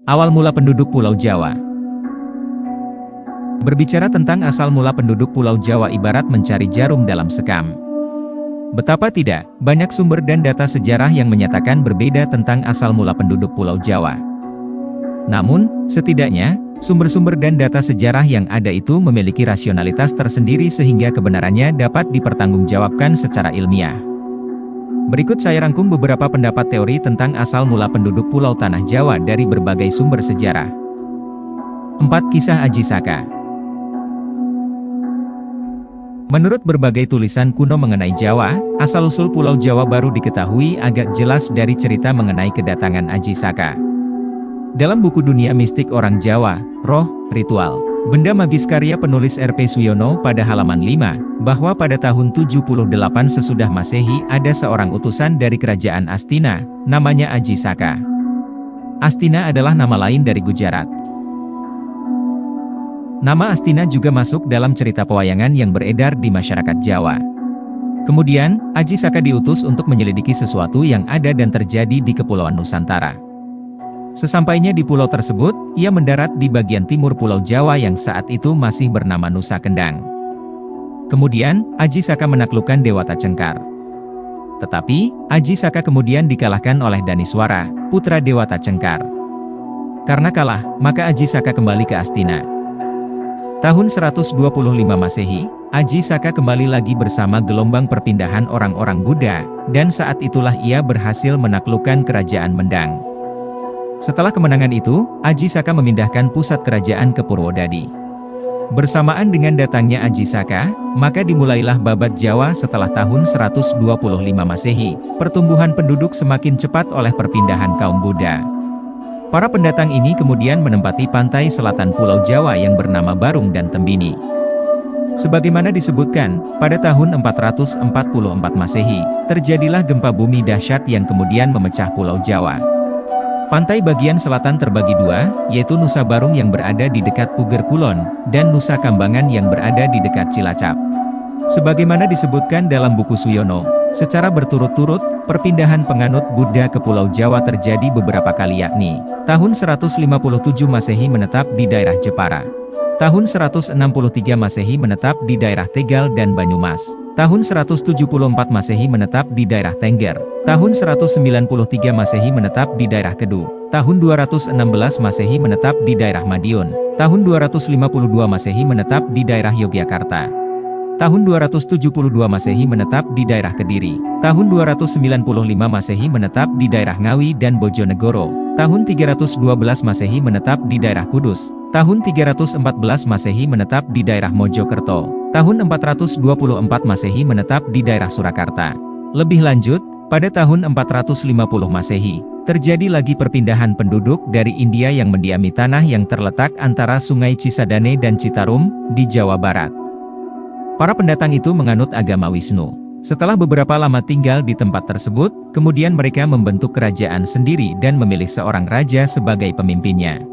Awal mula penduduk Pulau Jawa. Berbicara tentang asal mula penduduk Pulau Jawa ibarat mencari jarum dalam sekam. Betapa tidak, banyak sumber dan data sejarah yang menyatakan berbeda tentang asal mula penduduk Pulau Jawa. Namun, setidaknya, sumber-sumber dan data sejarah yang ada itu memiliki rasionalitas tersendiri sehingga kebenarannya dapat dipertanggungjawabkan secara ilmiah. Berikut saya rangkum beberapa pendapat teori tentang asal mula penduduk Pulau Tanah Jawa dari berbagai sumber sejarah. 4 Kisah Aji Saka. Menurut berbagai tulisan kuno mengenai Jawa, asal-usul Pulau Jawa baru diketahui agak jelas dari cerita mengenai kedatangan Aji Saka. Dalam buku Dunia Mistik Orang Jawa, Roh, Ritual, Benda Magis karya penulis R.P. Suyono pada halaman 5, bahwa pada tahun 78 sesudah Masehi ada seorang utusan dari kerajaan Astina, namanya Aji Saka. Astina adalah nama lain dari Gujarat. Nama Astina juga masuk dalam cerita pewayangan yang beredar di masyarakat Jawa. Kemudian, Aji Saka diutus untuk menyelidiki sesuatu yang ada dan terjadi di Kepulauan Nusantara. Sesampainya di pulau tersebut, ia mendarat di bagian timur Pulau Jawa yang saat itu masih bernama Nusa Kendang. Kemudian, Aji Saka menaklukkan Dewata Cengkar. Tetapi, Aji Saka kemudian dikalahkan oleh Daniswara, putra Dewata Cengkar. Karena kalah, maka Aji Saka kembali ke Astina. Tahun 125 Masehi, Aji Saka kembali lagi bersama gelombang perpindahan orang-orang Buddha, dan saat itulah ia berhasil menaklukkan kerajaan Mendang. Setelah kemenangan itu, Aji Saka memindahkan pusat kerajaan ke Purwodadi. Bersamaan dengan datangnya Aji Saka, maka dimulailah babat Jawa setelah tahun 125 Masehi. Pertumbuhan penduduk semakin cepat oleh perpindahan kaum Buddha. Para pendatang ini kemudian menempati pantai selatan Pulau Jawa yang bernama Barung dan Tembini. Sebagaimana disebutkan, pada tahun 444 Masehi, terjadilah gempa bumi dahsyat yang kemudian memecah Pulau Jawa. Pantai bagian selatan terbagi dua, yaitu Nusa Barung yang berada di dekat Puger Kulon, dan Nusa Kambangan yang berada di dekat Cilacap. Sebagaimana disebutkan dalam buku Suyono, secara berturut-turut, perpindahan penganut Buddha ke Pulau Jawa terjadi beberapa kali yakni, tahun 157 Masehi menetap di daerah Jepara. Tahun 163 Masehi menetap di daerah Tegal dan Banyumas. Tahun 174 Masehi menetap di daerah Tengger. Tahun 193 Masehi menetap di daerah Kedu. Tahun 216 Masehi menetap di daerah Madiun. Tahun 252 Masehi menetap di daerah Yogyakarta. Tahun 272 Masehi menetap di daerah Kediri. Tahun 295 Masehi menetap di daerah Ngawi dan Bojonegoro. Tahun 312 Masehi menetap di daerah Kudus. Tahun 314 Masehi menetap di daerah Mojokerto. Tahun 424 Masehi menetap di daerah Surakarta. Lebih lanjut, pada tahun 450 Masehi, terjadi lagi perpindahan penduduk dari India yang mendiami tanah yang terletak antara Sungai Cisadane dan Citarum, di Jawa Barat. Para pendatang itu menganut agama Wisnu. Setelah beberapa lama tinggal di tempat tersebut, kemudian mereka membentuk kerajaan sendiri dan memilih seorang raja sebagai pemimpinnya.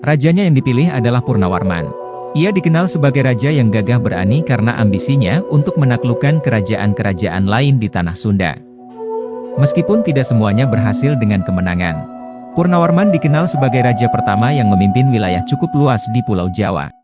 Rajanya yang dipilih adalah Purnawarman. Ia dikenal sebagai raja yang gagah berani karena ambisinya untuk menaklukkan kerajaan-kerajaan lain di tanah Sunda. Meskipun tidak semuanya berhasil dengan kemenangan, Purnawarman dikenal sebagai raja pertama yang memimpin wilayah cukup luas di Pulau Jawa.